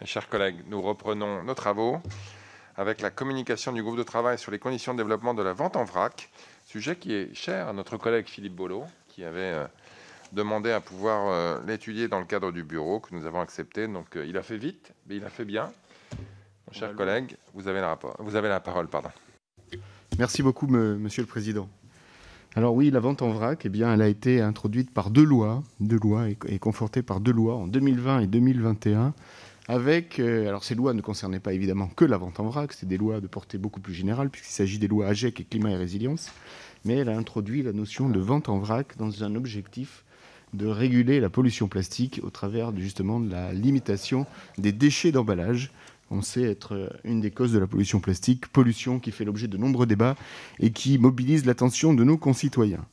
Mes chers collègues, nous reprenons nos travaux avec la communication du groupe de travail sur les conditions de développement de la vente en vrac, sujet qui est cher à notre collègue Philippe Bolo, qui avait demandé à pouvoir l'étudier dans le cadre du bureau, que nous avons accepté. Donc il a fait vite, mais il a fait bien. Mon cher collègue, vous avez la parole. Merci beaucoup, Monsieur le Président. Alors oui, la vente en vrac, eh bien, elle a été introduite par deux lois et confortée par deux lois en 2020 et 2021. Alors ces lois ne concernaient pas évidemment que la vente en vrac, c'est des lois de portée beaucoup plus générale, puisqu'il s'agit des lois AGEC et Climat et Résilience, mais elle a introduit la notion de vente en vrac dans un objectif de réguler la pollution plastique au travers justement de la limitation des déchets d'emballage. On sait être une des causes de la pollution plastique, pollution qui fait l'objet de nombreux débats et qui mobilise l'attention de nos concitoyens.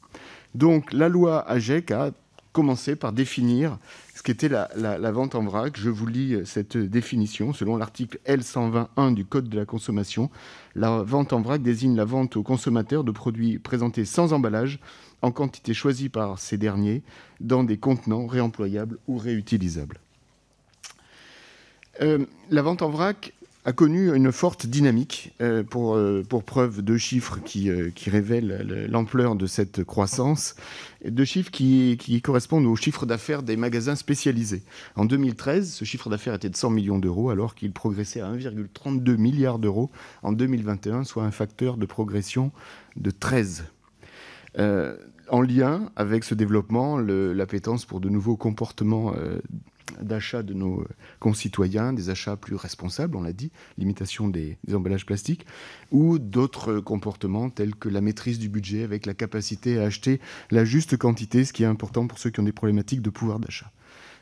Donc la loi AGEC a commencé par définir ce qu'était la vente en vrac. Je vous lis cette définition. Selon l'article L120.1 du Code de la consommation, la vente en vrac désigne la vente aux consommateurs de produits présentés sans emballage en quantité choisie par ces derniers dans des contenants réemployables ou réutilisables. La vente en vrac a connu une forte dynamique, pour preuve deux chiffres qui révèlent l'ampleur de cette croissance, deux chiffres qui correspondent au chiffre d'affaires des magasins spécialisés. En 2013, ce chiffre d'affaires était de 100 millions d'euros, alors qu'il progressait à 1,32 milliard d'euros en 2021, soit un facteur de progression de 13. En lien avec ce développement, l'appétence pour de nouveaux comportements d'achat de nos concitoyens, des achats plus responsables, on l'a dit, limitation des emballages plastiques, ou d'autres comportements tels que la maîtrise du budget avec la capacité à acheter la juste quantité, ce qui est important pour ceux qui ont des problématiques de pouvoir d'achat.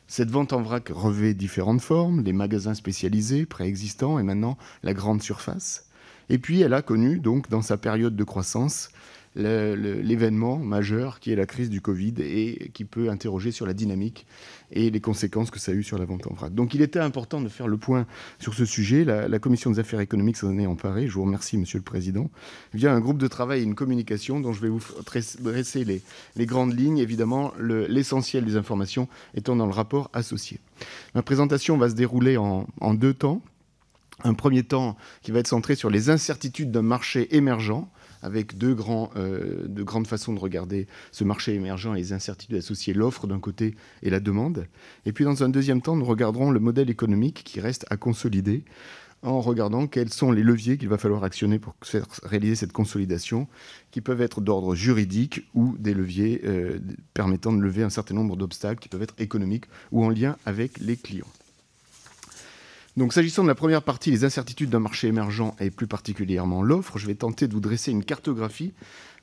Cette vente en vrac revêt différentes formes, les magasins spécialisés, préexistants, et maintenant la grande surface. Et puis elle a connu, donc, dans sa période de croissance, l'événement majeur qui est la crise du Covid et qui peut interroger sur la dynamique et les conséquences que ça a eu sur la vente en vrac. Donc il était important de faire le point sur ce sujet. La Commission des affaires économiques s'en est emparée. Je vous remercie, Monsieur le Président, via un groupe de travail et une communication dont je vais vous dresser les grandes lignes. Évidemment, l'essentiel des informations étant dans le rapport associé. Ma présentation va se dérouler en deux temps. Un premier temps qui va être centré sur les incertitudes d'un marché émergent, avec deux grandes façons de regarder ce marché émergent et les incertitudes associées, l'offre d'un côté et la demande. Et puis dans un deuxième temps, nous regarderons le modèle économique qui reste à consolider, en regardant quels sont les leviers qu'il va falloir actionner pour réaliser cette consolidation, qui peuvent être d'ordre juridique ou des leviers permettant de lever un certain nombre d'obstacles qui peuvent être économiques ou en lien avec les clients. Donc, s'agissant de la première partie, les incertitudes d'un marché émergent et plus particulièrement l'offre, je vais tenter de vous dresser une cartographie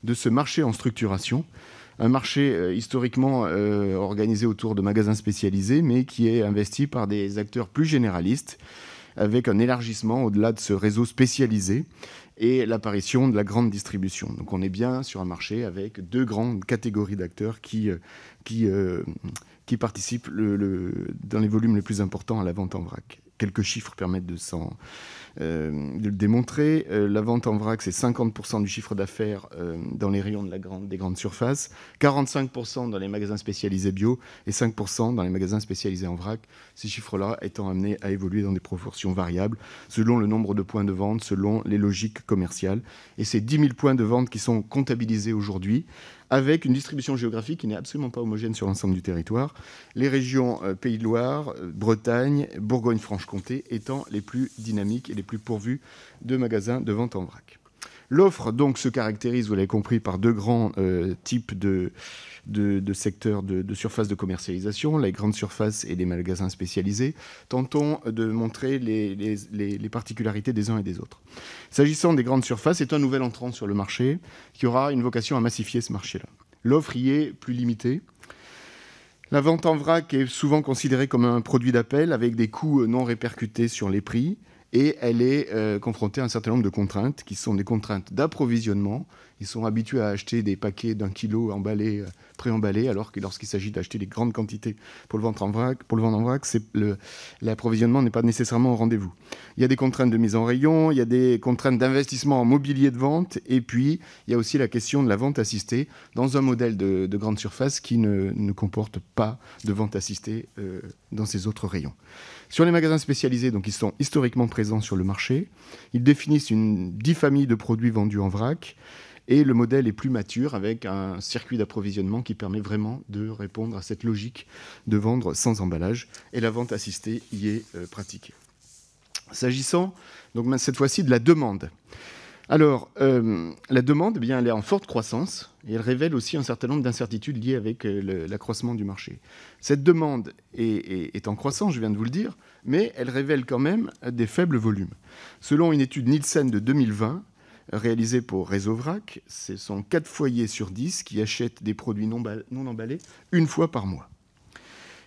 de ce marché en structuration. Un marché historiquement organisé autour de magasins spécialisés, mais qui est investi par des acteurs plus généralistes, avec un élargissement au-delà de ce réseau spécialisé et l'apparition de la grande distribution. Donc on est bien sur un marché avec deux grandes catégories d'acteurs qui participent dans les volumes les plus importants à la vente en vrac. Quelques chiffres permettent de le démontrer. La vente en vrac, c'est 50% du chiffre d'affaires dans les rayons des grandes surfaces, 45% dans les magasins spécialisés bio et 5% dans les magasins spécialisés en vrac. Ces chiffres-là étant amenés à évoluer dans des proportions variables selon le nombre de points de vente, selon les logiques commerciales. Et ces 10 000 points de vente qui sont comptabilisés aujourd'hui, avec une distribution géographique qui n'est absolument pas homogène sur l'ensemble du territoire. Les régions Pays de Loire, Bretagne, Bourgogne-Franche-Comté étant les plus dynamiques et les plus pourvues de magasins de vente en vrac. L'offre, donc, se caractérise, vous l'avez compris, par deux grands types de secteurs de surface de commercialisation, les grandes surfaces et les magasins spécialisés. Tentons de montrer les particularités des uns et des autres. S'agissant des grandes surfaces, c'est un nouvel entrant sur le marché qui aura une vocation à massifier ce marché-là. L'offre y est plus limitée. La vente en vrac est souvent considérée comme un produit d'appel avec des coûts non répercutés sur les prix. Et elle est confrontée à un certain nombre de contraintes qui sont des contraintes d'approvisionnement. Ils sont habitués à acheter des paquets d'1 kilo emballés, préemballés, alors que lorsqu'il s'agit d'acheter des grandes quantités pour le vendre en vrac, l'approvisionnement n'est pas nécessairement au rendez-vous. Il y a des contraintes de mise en rayon, il y a des contraintes d'investissement en mobilier de vente, et puis il y a aussi la question de la vente assistée dans un modèle de grande surface qui ne comporte pas de vente assistée dans ces autres rayons. Sur les magasins spécialisés, donc, ils sont historiquement présents sur le marché. Ils définissent 10 familles de produits vendus en vrac. Et le modèle est plus mature avec un circuit d'approvisionnement qui permet vraiment de répondre à cette logique de vendre sans emballage. Et la vente assistée y est pratiquée. S'agissant donc cette fois-ci de la demande. Alors, la demande, eh bien, elle est en forte croissance et elle révèle aussi un certain nombre d'incertitudes liées avec l'accroissement du marché. Cette demande est en croissance, je viens de vous le dire, mais elle révèle quand même des faibles volumes. Selon une étude Nielsen de 2020, réalisée pour Réseau Vrac, ce sont 4 foyers sur 10 qui achètent des produits non emballés une fois par mois.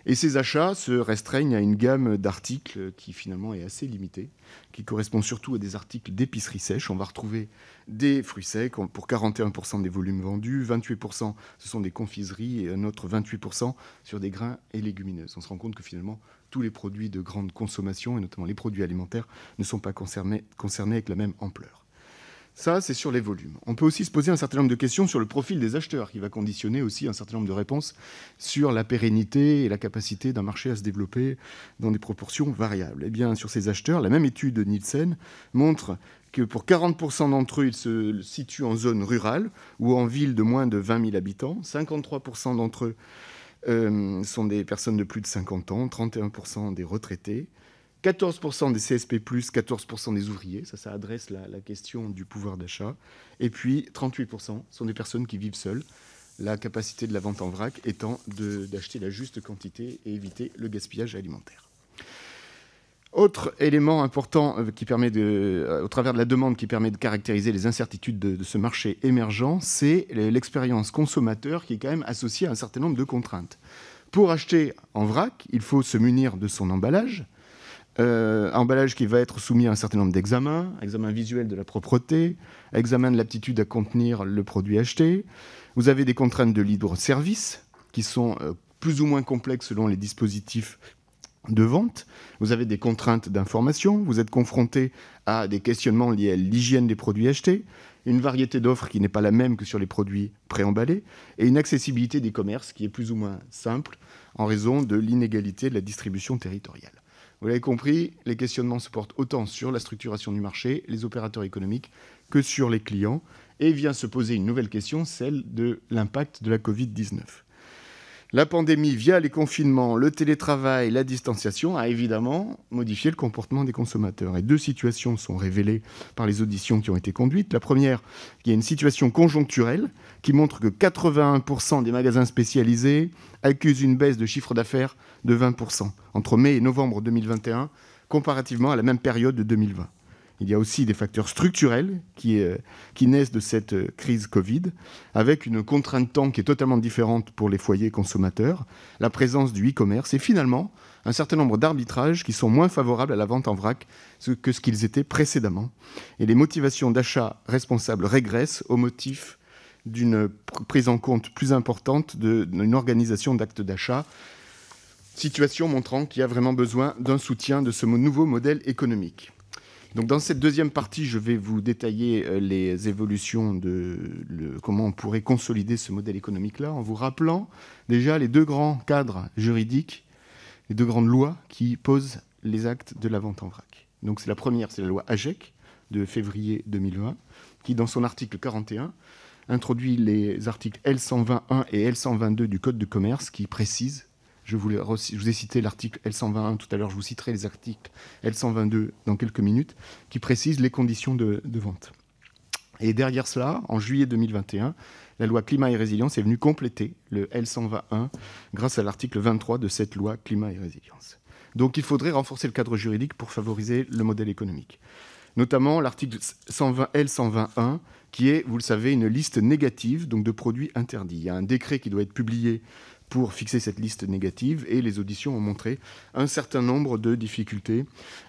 Et ces achats se restreignent à une gamme d'articles qui finalement est assez limitée, qui correspond surtout à des articles d'épicerie sèche. On va retrouver des fruits secs pour 41% des volumes vendus, 28% ce sont des confiseries et un autre 28% sur des grains et légumineuses. On se rend compte que finalement tous les produits de grande consommation, et notamment les produits alimentaires, ne sont pas concernés avec la même ampleur. Ça, c'est sur les volumes. On peut aussi se poser un certain nombre de questions sur le profil des acheteurs, qui va conditionner aussi un certain nombre de réponses sur la pérennité et la capacité d'un marché à se développer dans des proportions variables. Eh bien, sur ces acheteurs, la même étude de Nielsen montre que pour 40% d'entre eux, ils se situent en zone rurale ou en ville de moins de 20 000 habitants. 53% d'entre eux sont des personnes de plus de 50 ans, 31% des retraités. 14% des CSP+, 14% des ouvriers, ça adresse la question du pouvoir d'achat. Et puis 38% sont des personnes qui vivent seules, la capacité de la vente en vrac étant d'acheter la juste quantité et éviter le gaspillage alimentaire. Autre élément important qui permet au travers de la demande qui permet de caractériser les incertitudes de ce marché émergent, c'est l'expérience consommateur qui est quand même associée à un certain nombre de contraintes. Pour acheter en vrac, il faut se munir de son emballage, emballage qui va être soumis à un certain nombre d'examens, examen visuel de la propreté, examen de l'aptitude à contenir le produit acheté. Vous avez des contraintes de libre-service qui sont plus ou moins complexes selon les dispositifs de vente. Vous avez des contraintes d'information. Vous êtes confronté à des questionnements liés à l'hygiène des produits achetés, une variété d'offres qui n'est pas la même que sur les produits préemballés et une accessibilité des commerces qui est plus ou moins simple en raison de l'inégalité de la distribution territoriale. Vous l'avez compris, les questionnements se portent autant sur la structuration du marché, les opérateurs économiques, que sur les clients. Et vient se poser une nouvelle question, celle de l'impact de la Covid-19. La pandémie, via les confinements, le télétravail, la distanciation, a évidemment modifié le comportement des consommateurs. Et 2 situations sont révélées par les auditions qui ont été conduites. La première, il y a une situation conjoncturelle qui montre que 81% des magasins spécialisés accusent une baisse de chiffre d'affaires de 20% entre mai et novembre 2021, comparativement à la même période de 2020. Il y a aussi des facteurs structurels qui naissent de cette crise Covid, avec une contrainte de temps qui est totalement différente pour les foyers consommateurs, la présence du e-commerce et finalement un certain nombre d'arbitrages qui sont moins favorables à la vente en vrac que ce qu'ils étaient précédemment. Et les motivations d'achat responsables régressent au motif d'une prise en compte plus importante d'une organisation d'actes d'achat, situation montrant qu'il y a vraiment besoin d'un soutien de ce nouveau modèle économique. Donc dans cette deuxième partie, je vais vous détailler les évolutions de comment on pourrait consolider ce modèle économique-là, en vous rappelant déjà les 2 grands cadres juridiques, les 2 grandes lois qui posent les actes de la vente en vrac. Donc la première, c'est la loi AGEC de février 2020, qui dans son article 41 introduit les articles L121 et L122 du Code de commerce qui précisent. Je vous ai cité l'article L121 tout à l'heure, je vous citerai les articles L122 dans quelques minutes, qui précisent les conditions de vente. Et derrière cela, en juillet 2021, la loi Climat et Résilience est venue compléter le L121 grâce à l'article 23 de cette loi Climat et Résilience. Donc il faudrait renforcer le cadre juridique pour favoriser le modèle économique. Notamment l'article L121 qui est, vous le savez, une liste négative donc de produits interdits. Il y a un décret qui doit être publié pour fixer cette liste négative et les auditions ont montré un certain nombre de difficultés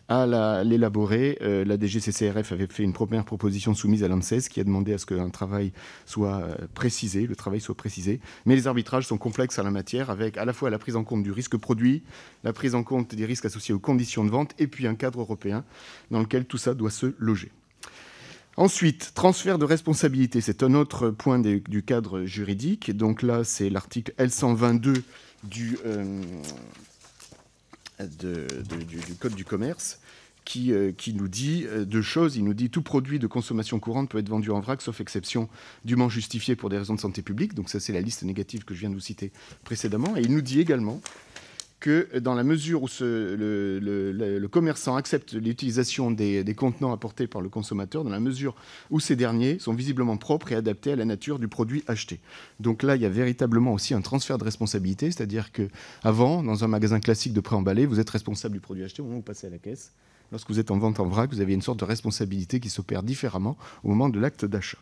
à l'élaborer. La DGCCRF avait fait une première proposition soumise à l'ANSES qui a demandé à ce qu'un travail soit précisé, mais les arbitrages sont complexes en la matière avec à la fois la prise en compte du risque produit, la prise en compte des risques associés aux conditions de vente et puis un cadre européen dans lequel tout ça doit se loger. Ensuite, transfert de responsabilité, c'est un autre point du cadre juridique. Donc là, c'est l'article L122 du Code du commerce qui nous dit deux choses. Il nous dit tout produit de consommation courante peut être vendu en vrac, sauf exception dûment justifiée pour des raisons de santé publique. Donc ça, c'est la liste négative que je viens de vous citer précédemment. Et il nous dit également que dans la mesure où le commerçant accepte l'utilisation des contenants apportés par le consommateur, dans la mesure où ces derniers sont visiblement propres et adaptés à la nature du produit acheté. Donc là, il y a véritablement aussi un transfert de responsabilité, c'est-à-dire qu'avant, dans un magasin classique de préemballé, vous êtes responsable du produit acheté au moment où vous passez à la caisse. Lorsque vous êtes en vente en vrac, vous avez une sorte de responsabilité qui s'opère différemment au moment de l'acte d'achat.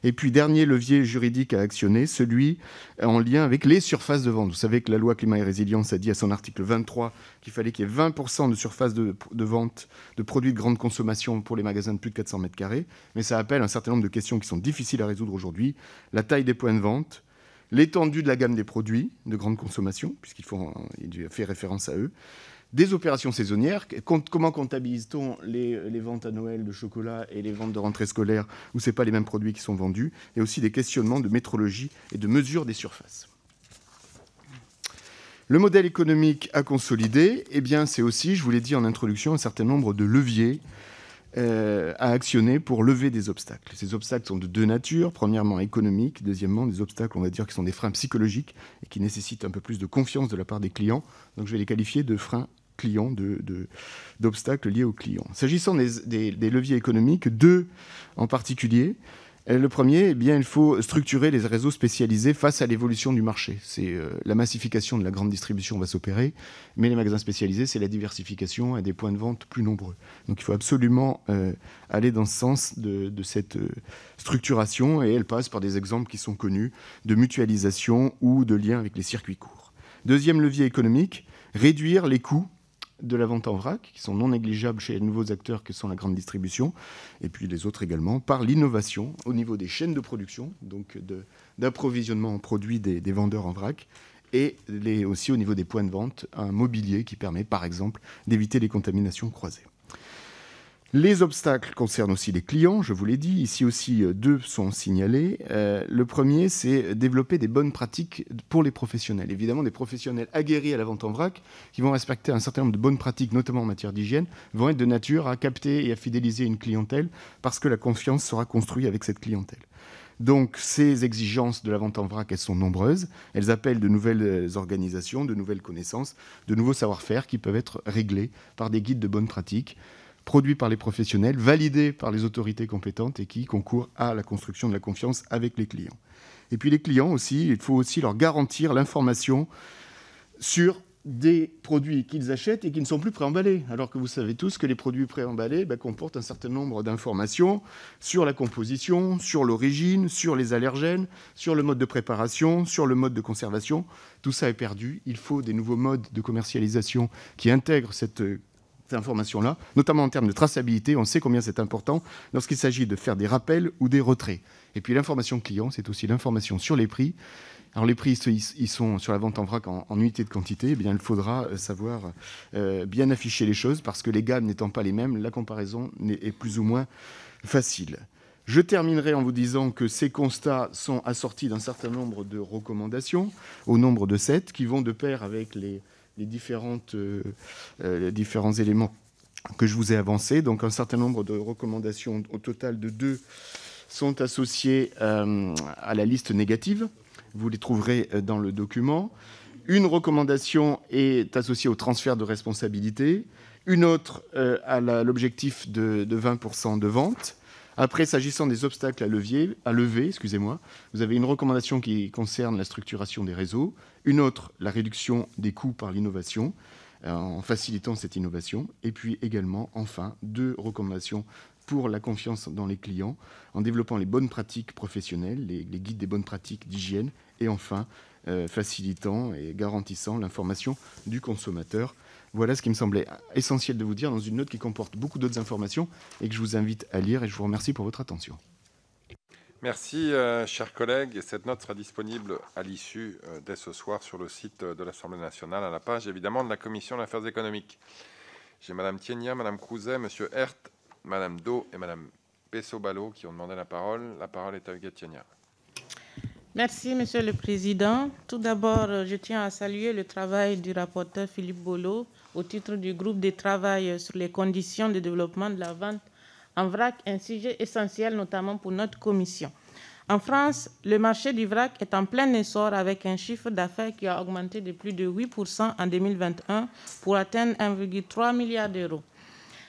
Et puis, dernier levier juridique à actionner, celui en lien avec les surfaces de vente. Vous savez que la loi Climat et Résilience a dit à son article 23 qu'il fallait qu'il y ait 20% de surface de vente de produits de grande consommation pour les magasins de plus de 400 m². Mais ça appelle un certain nombre de questions qui sont difficiles à résoudre aujourd'hui. La taille des points de vente, l'étendue de la gamme des produits de grande consommation, puisqu'il fait référence à eux, des opérations saisonnières. Comment comptabilise-t-on les ventes à Noël de chocolat et les ventes de rentrée scolaire où ce n'est pas les mêmes produits qui sont vendus, et aussi des questionnements de métrologie et de mesure des surfaces. Le modèle économique à consolider, eh bien, c'est aussi, je vous l'ai dit en introduction, un certain nombre de leviers à actionner pour lever des obstacles. Ces obstacles sont de deux natures. Premièrement, économiques. Deuxièmement, des obstacles, on va dire, qui sont des freins psychologiques et qui nécessitent un peu plus de confiance de la part des clients. Donc, je vais les qualifier de freins clients, d'obstacles liés aux clients. S'agissant des leviers économiques, deux en particulier. Le premier, eh bien, il faut structurer les réseaux spécialisés face à l'évolution du marché. C'est la massification de la grande distribution va s'opérer, mais les magasins spécialisés, c'est la diversification à des points de vente plus nombreux. Donc il faut absolument aller dans ce sens de cette structuration, et elle passe par des exemples qui sont connus de mutualisation ou de lien avec les circuits courts. Deuxième levier économique, réduire les coûts de la vente en vrac, qui sont non négligeables chez les nouveaux acteurs que sont la grande distribution, et puis les autres également, par l'innovation au niveau des chaînes de production, donc d'approvisionnement en produits des vendeurs en vrac, et aussi au niveau des points de vente, un mobilier qui permet, par exemple, d'éviter les contaminations croisées. Les obstacles concernent aussi les clients, je vous l'ai dit. Ici aussi, deux sont signalés. Le premier, c'est développer des bonnes pratiques pour les professionnels. Évidemment, des professionnels aguerris à la vente en vrac, qui vont respecter un certain nombre de bonnes pratiques, notamment en matière d'hygiène, vont être de nature à capter et à fidéliser une clientèle, parce que la confiance sera construite avec cette clientèle. Donc, ces exigences de la vente en vrac, elles sont nombreuses. Elles appellent de nouvelles organisations, de nouvelles connaissances, de nouveaux savoir-faire qui peuvent être réglés par des guides de bonnes pratiques, produits par les professionnels, validés par les autorités compétentes et qui concourent à la construction de la confiance avec les clients. Et puis les clients aussi, il faut aussi leur garantir l'information sur des produits qu'ils achètent et qui ne sont plus préemballés. Alors que vous savez tous que les produits préemballés comportent un certain nombre d'informations sur la composition, sur l'origine, sur les allergènes, sur le mode de préparation, sur le mode de conservation. Tout ça est perdu. Il faut des nouveaux modes de commercialisation qui intègrent cette information-là, notamment en termes de traçabilité. On sait combien c'est important lorsqu'il s'agit de faire des rappels ou des retraits. Et puis l'information client, c'est aussi l'information sur les prix. Alors les prix, ils sont sur la vente en vrac en unité de quantité. Eh bien, il faudra savoir bien afficher les choses parce que les gammes n'étant pas les mêmes, la comparaison est plus ou moins facile. Je terminerai en vous disant que ces constats sont assortis d'un certain nombre de recommandations, au nombre de 7, qui vont de pair avec les différents éléments que je vous ai avancés. Donc un certain nombre de recommandations, au total de 2, sont associées à la liste négative. Vous les trouverez dans le document. Une recommandation est associée au transfert de responsabilité. Une autre à l'objectif de 20% de vente. Après, s'agissant des obstacles à lever, vous avez une recommandation qui concerne la structuration des réseaux, une autre, la réduction des coûts par l'innovation, en facilitant cette innovation, et puis également, enfin, 2 recommandations pour la confiance dans les clients, en développant les bonnes pratiques professionnelles, les guides des bonnes pratiques d'hygiène, et enfin, facilitant et garantissant l'information du consommateur. Voilà ce qui me semblait essentiel de vous dire dans une note qui comporte beaucoup d'autres informations et que je vous invite à lire, et je vous remercie pour votre attention. Merci, chers collègues. Cette note sera disponible à l'issue dès ce soir sur le site de l'Assemblée nationale, à la page évidemment de la Commission des affaires économiques. J'ai Madame Thiénia, Madame Crouzet, Monsieur Hert, Madame Do et Madame Pesso-Ballo qui ont demandé la parole. La parole est à Huguette Thiénia. Merci, Monsieur le Président. Tout d'abord, je tiens à saluer le travail du rapporteur Philippe Bolo au titre du groupe de travail sur les conditions de développement de la vente en vrac, un sujet essentiel notamment pour notre commission. En France, le marché du vrac est en plein essor avec un chiffre d'affaires qui a augmenté de plus de 8% en 2021 pour atteindre 1,3 milliard d'euros.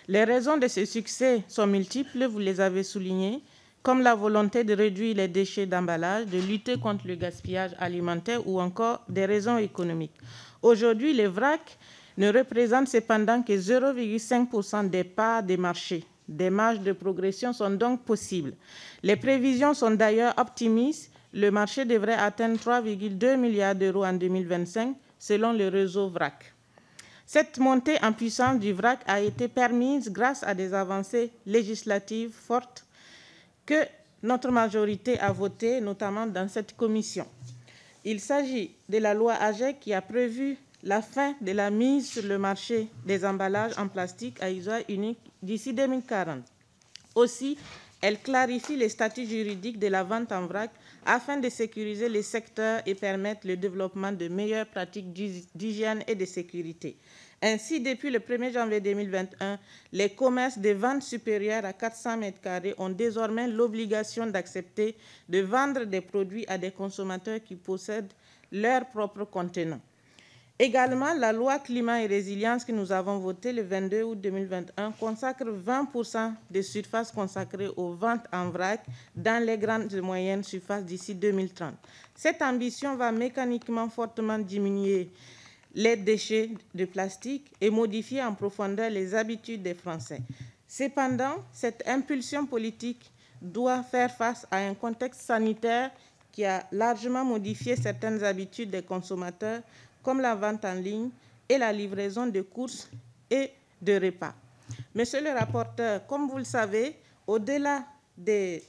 Les raisons de ce succès sont multiples, vous les avez soulignées, comme la volonté de réduire les déchets d'emballage, de lutter contre le gaspillage alimentaire ou encore des raisons économiques. Aujourd'hui, les vracs ne représentent cependant que 0,5% des parts des marchés. Des marges de progression sont donc possibles. Les prévisions sont d'ailleurs optimistes. Le marché devrait atteindre 3,2 milliards d'euros en 2025, selon le réseau VRAC. Cette montée en puissance du VRAC a été permise grâce à des avancées législatives fortes que notre majorité a votées, notamment dans cette commission. Il s'agit de la loi AGEC qui a prévu la fin de la mise sur le marché des emballages en plastique à usage unique d'ici 2040. Aussi, elle clarifie les statuts juridiques de la vente en vrac afin de sécuriser les secteurs et permettre le développement de meilleures pratiques d'hygiène et de sécurité. Ainsi, depuis le 1er janvier 2021, les commerces de vente supérieures à 400 m² ont désormais l'obligation d'accepter de vendre des produits à des consommateurs qui possèdent leur propre contenant. Également, la loi Climat et Résilience que nous avons votée le 22 août 2021 consacre 20% des surfaces consacrées aux ventes en vrac dans les grandes et moyennes surfaces d'ici 2030. Cette ambition va mécaniquement fortement diminuer les déchets de plastique et modifier en profondeur les habitudes des Français. Cependant, cette impulsion politique doit faire face à un contexte sanitaire qui a largement modifié certaines habitudes des consommateurs, comme la vente en ligne et la livraison de courses et de repas. Monsieur le rapporteur, comme vous le savez, au-delà des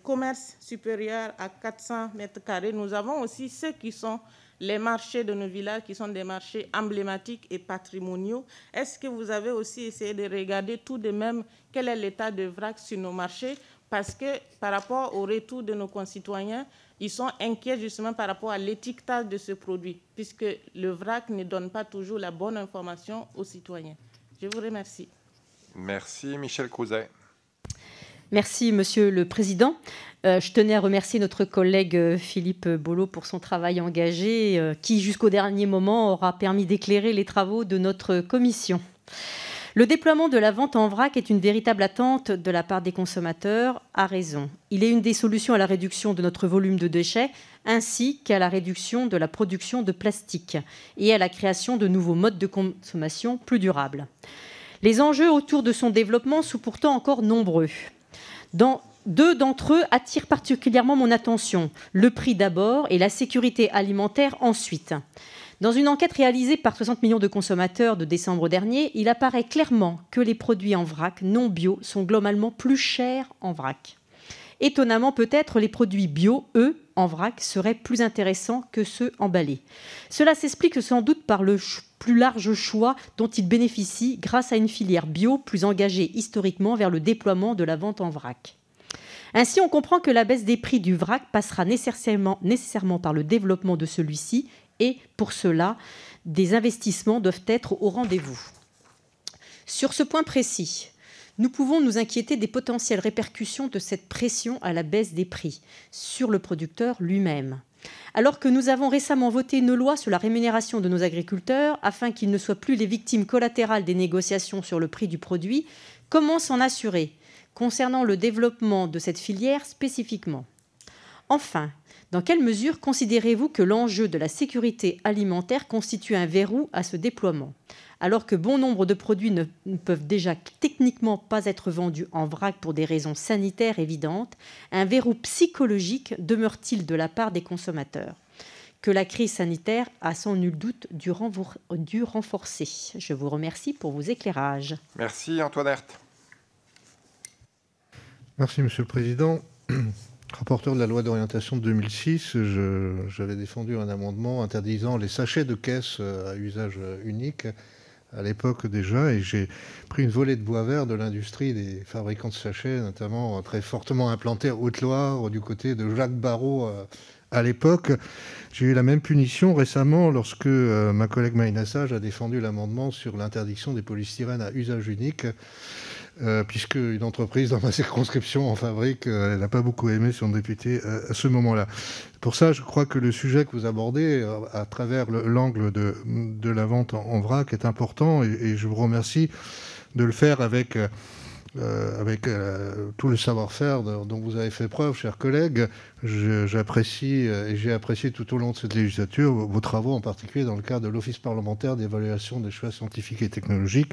commerces supérieurs à 400 m², nous avons aussi ceux qui sont les marchés de nos villages, qui sont des marchés emblématiques et patrimoniaux. Est-ce que vous avez aussi essayé de regarder tout de même quel est l'état de vrac sur nos marchés? Parce que par rapport au retour de nos concitoyens, ils sont inquiets justement par rapport à l'étiquetage de ce produit, puisque le vrac ne donne pas toujours la bonne information aux citoyens. Je vous remercie. Merci. Michel Crouzet. Merci, Monsieur le Président. Je tenais à remercier notre collègue Philippe Bolo pour son travail engagé, qui, jusqu'au dernier moment, aura permis d'éclairer les travaux de notre commission. Le déploiement de la vente en vrac est une véritable attente de la part des consommateurs, à raison. Il est une des solutions à la réduction de notre volume de déchets, ainsi qu'à la réduction de la production de plastique et à la création de nouveaux modes de consommation plus durables. Les enjeux autour de son développement sont pourtant encore nombreux. Deux d'entre eux attirent particulièrement mon attention, le prix d'abord et la sécurité alimentaire ensuite. Dans une enquête réalisée par 60 millions de consommateurs de décembre dernier, il apparaît clairement que les produits en vrac non bio sont globalement plus chers en vrac. Étonnamment peut-être, les produits bio, eux, en vrac, seraient plus intéressants que ceux emballés. Cela s'explique sans doute par le plus large choix dont ils bénéficient grâce à une filière bio plus engagée historiquement vers le déploiement de la vente en vrac. Ainsi, on comprend que la baisse des prix du vrac passera nécessairement par le développement de celui-ci et, pour cela, des investissements doivent être au rendez-vous. Sur ce point précis, nous pouvons nous inquiéter des potentielles répercussions de cette pression à la baisse des prix sur le producteur lui-même. Alors que nous avons récemment voté une loi sur la rémunération de nos agriculteurs afin qu'ils ne soient plus les victimes collatérales des négociations sur le prix du produit, comment s'en assurer concernant le développement de cette filière spécifiquement? Enfin, dans quelle mesure considérez-vous que l'enjeu de la sécurité alimentaire constitue un verrou à ce déploiement, alors que bon nombre de produits ne peuvent déjà techniquement pas être vendus en vrac pour des raisons sanitaires évidentes? Un verrou psychologique demeure-t-il de la part des consommateurs, que la crise sanitaire a sans nul doute dû renforcer? Je vous remercie pour vos éclairages. Merci. Antoine Herth. Merci, Monsieur le Président. Rapporteur de la loi d'orientation de 2006, j'avais défendu un amendement interdisant les sachets de caisse à usage unique à l'époque déjà, et j'ai pris une volée de bois vert de l'industrie des fabricants de sachets, notamment très fortement implantés à Haute-Loire, du côté de Jacques Barrault à l'époque. J'ai eu la même punition récemment lorsque ma collègue Maïna Sage a défendu l'amendement sur l'interdiction des polystyrènes à usage unique, puisque une entreprise dans ma circonscription en fabrique, elle n'a pas beaucoup aimé son député à ce moment-là. Pour ça, je crois que le sujet que vous abordez à travers l'angle de la vente en vrac est important, et je vous remercie de le faire avec tout le savoir-faire dont vous avez fait preuve, chers collègues. J'apprécie et j'ai apprécié tout au long de cette législature vos travaux, en particulier dans le cadre de l'Office parlementaire d'évaluation des choix scientifiques et technologiques.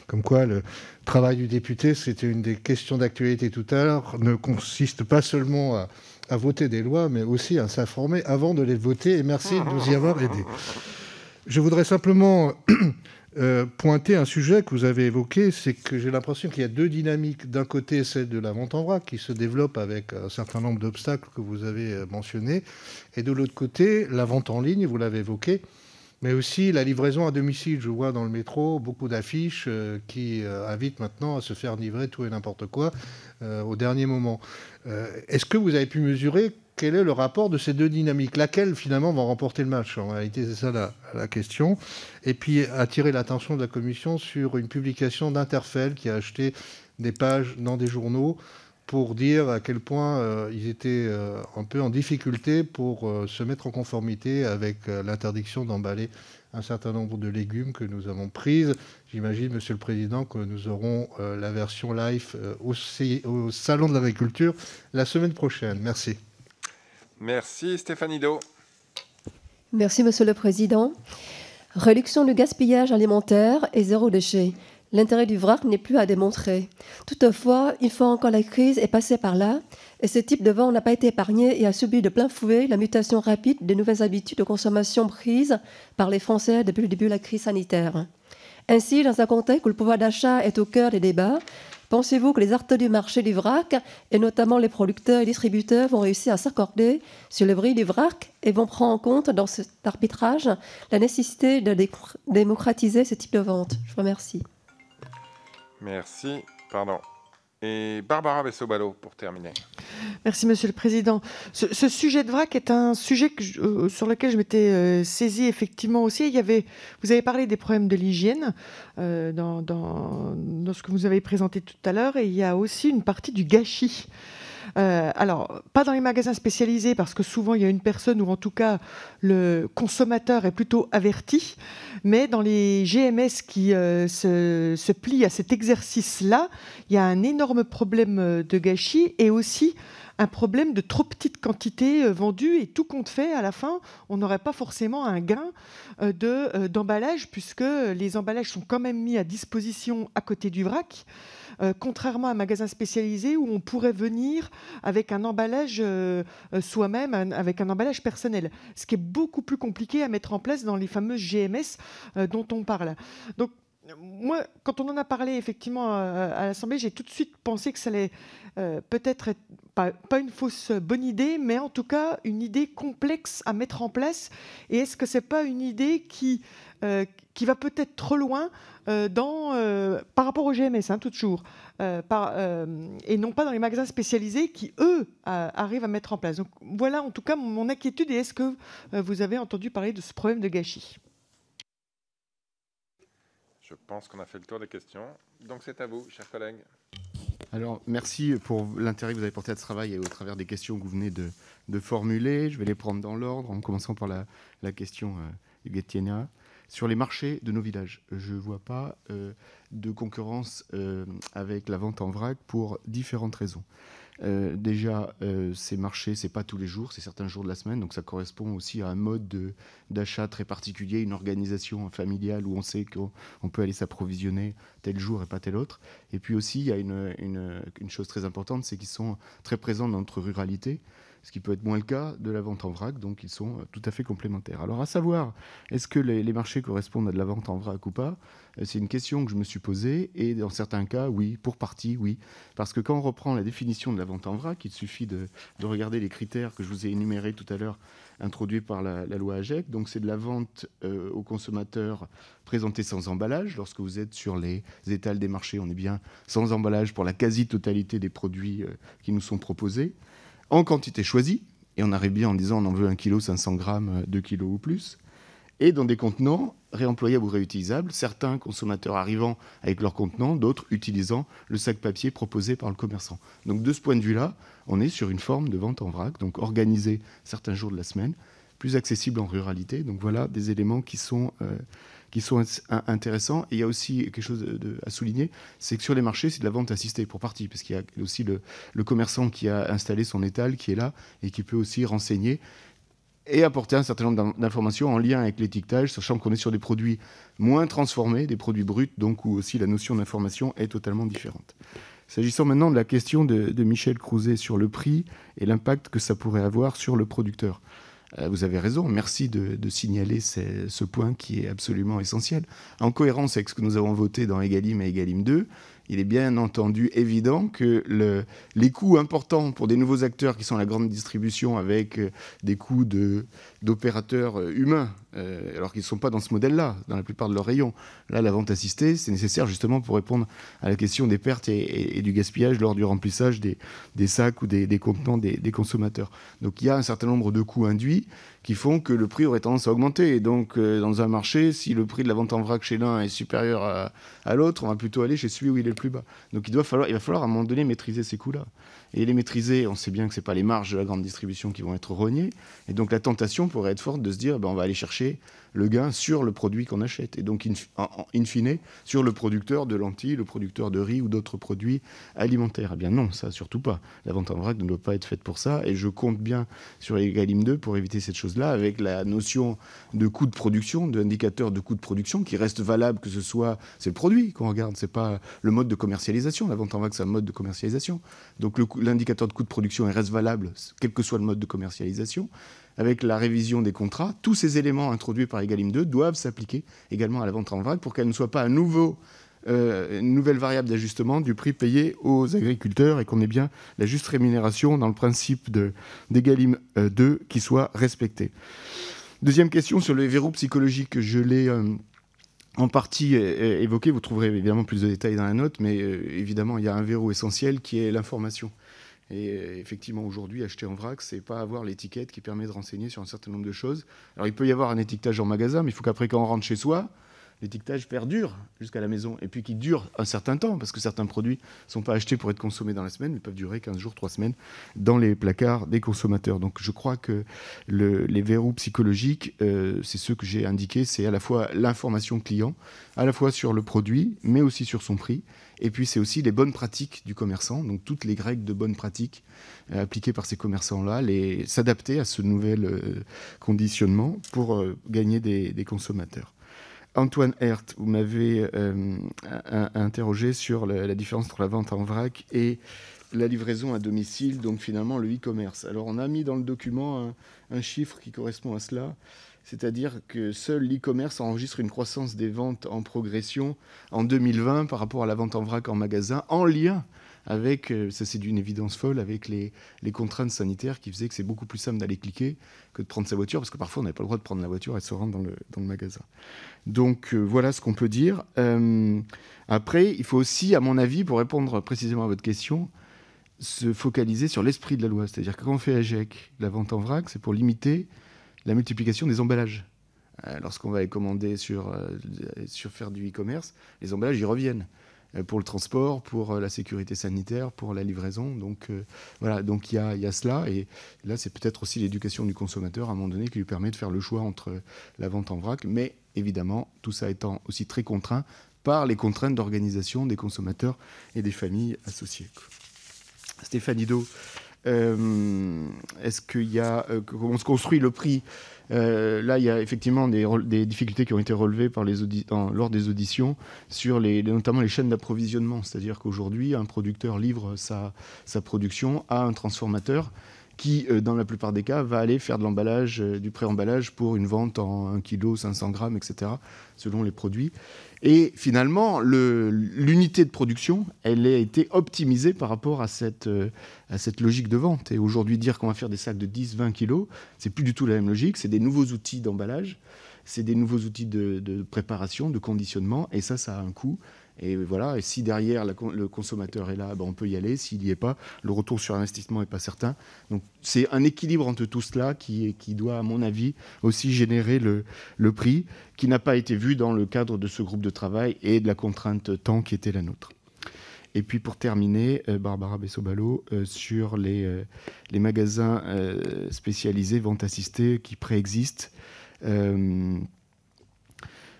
Comme quoi, le travail du député, c'était une des questions d'actualité tout à l'heure, ne consiste pas seulement à voter des lois, mais aussi à s'informer avant de les voter. Et merci de nous y avoir aidés. Je voudrais simplement pointer un sujet que vous avez évoqué, c'est que j'ai l'impression qu'il y a deux dynamiques. D'un côté, celle de la vente en vrac qui se développe avec un certain nombre d'obstacles que vous avez mentionnés, et de l'autre côté, la vente en ligne, vous l'avez évoqué, mais aussi la livraison à domicile. Je vois dans le métro beaucoup d'affiches qui invitent maintenant à se faire livrer tout et n'importe quoi au dernier moment. Est-ce que vous avez pu mesurer quel est le rapport de ces deux dynamiques? Laquelle, finalement, va remporter le match? En réalité, c'est ça la question. Et puis, attirer l'attention de la Commission sur une publication d'Interfel qui a acheté des pages dans des journaux pour dire à quel point ils étaient un peu en difficulté pour se mettre en conformité avec l'interdiction d'emballer un certain nombre de légumes que nous avons prises. J'imagine, Monsieur le Président, que nous aurons la version live au Salon de l'Agriculture la semaine prochaine. Merci. Merci Stéphanie Do. Merci Monsieur le Président. Réduction du gaspillage alimentaire et zéro déchet. L'intérêt du vrac n'est plus à démontrer. Toutefois, une fois encore la crise est passée par là, et ce type de vente n'a pas été épargné et a subi de plein fouet la mutation rapide des nouvelles habitudes de consommation prises par les Français depuis le début de la crise sanitaire. Ainsi, dans un contexte où le pouvoir d'achat est au cœur des débats, pensez-vous que les acteurs du marché du vrac, et notamment les producteurs et distributeurs, vont réussir à s'accorder sur le prix du vrac et vont prendre en compte dans cet arbitrage la nécessité de démocratiser ce type de vente? Je vous remercie. Merci. Pardon. Et Barbara Bessot-Ballot pour terminer. Merci Monsieur le Président. Ce sujet de vrac est un sujet sur lequel je m'étais saisie effectivement aussi. Vous avez parlé des problèmes de l'hygiène dans ce que vous avez présenté tout à l'heure, et il y a aussi une partie du gâchis. Alors, pas dans les magasins spécialisés, parce que souvent il y a une personne, ou en tout cas le consommateur est plutôt averti, mais dans les GMS qui se plient à cet exercice-là, il y a un énorme problème de gâchis et aussi un problème de trop petite quantité vendue, et tout compte fait, à la fin, on n'aurait pas forcément un gain d'emballage, puisque les emballages sont quand même mis à disposition à côté du vrac. Contrairement à un magasin spécialisé où on pourrait venir avec un emballage soi-même, avec un emballage personnel, ce qui est beaucoup plus compliqué à mettre en place dans les fameuses GMS dont on parle. Donc, moi, quand on en a parlé effectivement à l'Assemblée, j'ai tout de suite pensé que ça allait peut-être être pas une fausse bonne idée, mais en tout cas une idée complexe à mettre en place. Et est-ce que c'est pas une idée qui va peut-être trop loin par rapport aux GMS, toujours, et non pas dans les magasins spécialisés qui, eux, arrivent à mettre en place. Donc voilà en tout cas mon inquiétude. Et est-ce que vous avez entendu parler de ce problème de gâchis? Je pense qu'on a fait le tour des questions. Donc c'est à vous, chers collègues. Alors, merci pour l'intérêt que vous avez porté à ce travail et au travers des questions que vous venez de formuler. Je vais les prendre dans l'ordre, en commençant par la question Guettiena. Sur les marchés de nos villages, je ne vois pas de concurrence avec la vente en vrac pour différentes raisons. Déjà, ces marchés, ce n'est pas tous les jours, c'est certains jours de la semaine, donc ça correspond aussi à un mode d'achat très particulier, une organisation familiale où on sait qu'on peut aller s'approvisionner tel jour et pas tel autre. Et puis aussi, il y a une chose très importante, c'est qu'ils sont très présents dans notre ruralité. ce qui peut être moins le cas de la vente en vrac, donc ils sont tout à fait complémentaires. Alors à savoir, est-ce que les marchés correspondent à de la vente en vrac ou pas ? C'est une question que je me suis posée, et dans certains cas, oui, pour partie, oui. Parce que quand on reprend la définition de la vente en vrac, il suffit de regarder les critères que je vous ai énumérés tout à l'heure, introduits par la loi AGEC. Donc c'est de la vente aux consommateurs présentée sans emballage. Lorsque vous êtes sur les étals des marchés, on est bien sans emballage pour la quasi-totalité des produits qui nous sont proposés, en quantité choisie, et on arrive bien en disant on en veut 1 kg, 500 grammes, 2 kg ou plus, et dans des contenants réemployables ou réutilisables, certains consommateurs arrivant avec leur contenant, d'autres utilisant le sac papier proposé par le commerçant. Donc de ce point de vue-là, on est sur une forme de vente en vrac, donc organisée certains jours de la semaine, plus accessible en ruralité. Donc voilà des éléments qui sont intéressants. Et il y a aussi quelque chose à souligner, c'est que sur les marchés, c'est de la vente assistée pour partie, parce qu'il y a aussi le commerçant qui a installé son étal, qui est là, et qui peut aussi renseigner et apporter un certain nombre d'informations en lien avec l'étiquetage, sachant qu'on est sur des produits moins transformés, des produits bruts, donc où aussi la notion d'information est totalement différente. S'agissant maintenant de la question de Michel Crouzet sur le prix et l'impact que ça pourrait avoir sur le producteur. Vous avez raison, merci de signaler ce point qui est absolument essentiel. En cohérence avec ce que nous avons voté dans Egalim et Egalim 2, il est bien entendu évident que les coûts importants pour des nouveaux acteurs qui sont la grande distribution avec des coûts d'opérateurs humains, alors qu'ils ne sont pas dans ce modèle-là, dans la plupart de leurs rayons. Là, la vente assistée, c'est nécessaire justement pour répondre à la question des pertes et du gaspillage lors du remplissage des sacs ou des contenants des consommateurs. Donc il y a un certain nombre de coûts induits qui font que le prix aurait tendance à augmenter. Et donc, dans un marché, si le prix de la vente en vrac chez l'un est supérieur à l'autre, on va plutôt aller chez celui où il est le plus bas. Donc, il va falloir à un moment donné maîtriser ces coûts-là. Et les maîtriser, on sait bien que ce n'est pas les marges de la grande distribution qui vont être rognées. Et donc, la tentation pourrait être forte de se dire, on va aller chercher le gain sur le produit qu'on achète. Et donc, in fine, sur le producteur de lentilles, le producteur de riz ou d'autres produits alimentaires. Eh bien non, ça, surtout pas. La vente en vrac ne doit pas être faite pour ça. Et je compte bien sur les Egalim 2 pour éviter cette chose-là, avec la notion de coût de production, d'indicateur de coût de production, qui reste valable, que ce soit... C'est le produit qu'on regarde, c'est pas le mode de commercialisation. La vente en vrac, c'est un mode de commercialisation. Donc, l'indicateur de coût de production, il reste valable, quel que soit le mode de commercialisation. Avec la révision des contrats, tous ces éléments introduits par Egalim 2 doivent s'appliquer également à la vente en vrac pour qu'elle ne soit pas une nouvelle variable d'ajustement du prix payé aux agriculteurs et qu'on ait bien la juste rémunération dans le principe d'Egalim 2 qui soit respecté. Deuxième question sur le verrou psychologique, je l'ai en partie évoqué, vous trouverez évidemment plus de détails dans la note, mais évidemment il y a un verrou essentiel qui est l'information. Et effectivement, aujourd'hui, acheter en vrac, c'est pas avoir l'étiquette qui permet de renseigner sur un certain nombre de choses. Alors, il peut y avoir un étiquetage en magasin, mais il faut qu'après, quand on rentre chez soi, l'étiquetage perdure jusqu'à la maison. Et puis qu'il dure un certain temps, parce que certains produits ne sont pas achetés pour être consommés dans la semaine, mais peuvent durer 15 jours, 3 semaines dans les placards des consommateurs. Donc, je crois que les verrous psychologiques, c'est ceux que j'ai indiqués, c'est à la fois l'information client, à la fois sur le produit, mais aussi sur son prix. Et puis, c'est aussi les bonnes pratiques du commerçant, donc toutes les règles de bonnes pratiques appliquées par ces commerçants-là, s'adapter à ce nouvel conditionnement pour gagner des consommateurs. Antoine Hert, vous m'avez interrogé sur la différence entre la vente en vrac et la livraison à domicile, donc finalement le e-commerce. Alors, on a mis dans le document un chiffre qui correspond à cela. C'est-à-dire que seul l'e-commerce enregistre une croissance des ventes en progression en 2020 par rapport à la vente en vrac en magasin, en lien avec, ça c'est d'une évidence folle, avec les contraintes sanitaires qui faisaient que c'est beaucoup plus simple d'aller cliquer que de prendre sa voiture, parce que parfois on n'avait pas le droit de prendre la voiture et de se rendre dans le magasin. Donc voilà ce qu'on peut dire. Après, il faut aussi, à mon avis, pour répondre précisément à votre question, se focaliser sur l'esprit de la loi. C'est-à-dire que quand on fait AGEC, la vente en vrac, c'est pour limiter la multiplication des emballages. Lorsqu'on va commander sur faire du e-commerce, les emballages y reviennent pour le transport, pour la sécurité sanitaire, pour la livraison. Donc voilà, donc il y a cela. Et là, c'est peut-être aussi l'éducation du consommateur à un moment donné qui lui permet de faire le choix entre la vente en vrac, mais évidemment, tout ça étant aussi très contraint par les contraintes d'organisation des consommateurs et des familles associées. Stéphanie Do, est-ce qu'il y a comment se construit le prix? Là, il y a effectivement des difficultés qui ont été relevées par lors des auditions sur notamment les chaînes d'approvisionnement. C'est-à-dire qu'aujourd'hui, un producteur livre sa production à un transformateur qui, dans la plupart des cas, va aller faire de l'emballage, du pré-emballage pour une vente en 1 kg, 500 grammes, etc., selon les produits. Et finalement, l'unité de production, elle a été optimisée par rapport à cette logique de vente. Et aujourd'hui, dire qu'on va faire des sacs de 10-20 kg, c'est plus du tout la même logique. C'est des nouveaux outils d'emballage, c'est des nouveaux outils de préparation, de conditionnement, et ça a un coût. Et voilà, et si derrière le consommateur est là, ben on peut y aller. S'il n'y est pas, le retour sur investissement n'est pas certain. Donc c'est un équilibre entre tout cela qui doit, à mon avis, aussi générer le prix, qui n'a pas été vu dans le cadre de ce groupe de travail et de la contrainte temps qui était la nôtre. Et puis pour terminer, Barbara Bessobalo, sur les magasins spécialisés, vente assistée, qui préexistent.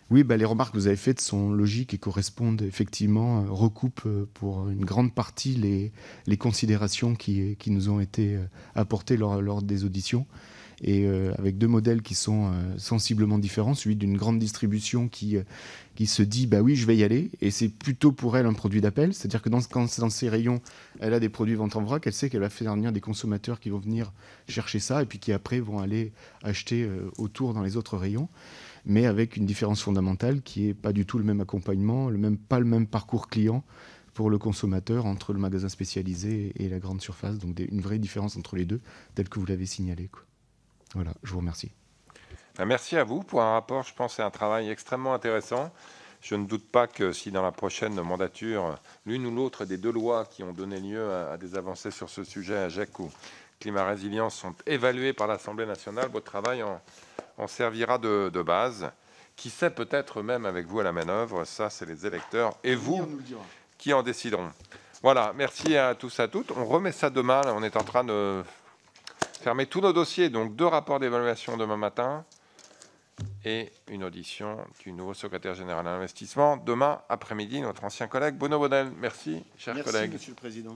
Oui, les remarques que vous avez faites sont logiques et correspondent effectivement, recoupent pour une grande partie les considérations qui nous ont été apportées lors des auditions. Et avec deux modèles qui sont sensiblement différents, celui d'une grande distribution qui se dit oui, je vais y aller, et c'est plutôt pour elle un produit d'appel, c'est-à-dire que quand dans ses rayons elle a des produits vente en vrac, elle sait qu'elle va faire venir des consommateurs qui vont venir chercher ça et puis qui après vont aller acheter autour dans les autres rayons, mais avec une différence fondamentale qui n'est pas du tout le même accompagnement, pas le même parcours client pour le consommateur entre le magasin spécialisé et la grande surface, donc une vraie différence entre les deux, telle que vous l'avez signalé, quoi. Voilà, je vous remercie. Merci à vous pour un rapport, je pense, c'est un travail extrêmement intéressant. Je ne doute pas que si dans la prochaine mandature, l'une ou l'autre des deux lois qui ont donné lieu à des avancées sur ce sujet, AGEC ou Climat Résilience, sont évaluées par l'Assemblée nationale, votre travail en servira de base. Qui sait, peut-être même avec vous à la manœuvre, ça c'est les électeurs et vous qui en décideront. Voilà, merci à tous et à toutes. On remet ça demain, là, on est en train de fermer tous nos dossiers, donc 2 rapports d'évaluation demain matin et une audition du nouveau secrétaire général à l'investissement demain après-midi, notre ancien collègue Bruno Bonnel. Merci, chers collègues. Merci, Monsieur le Président.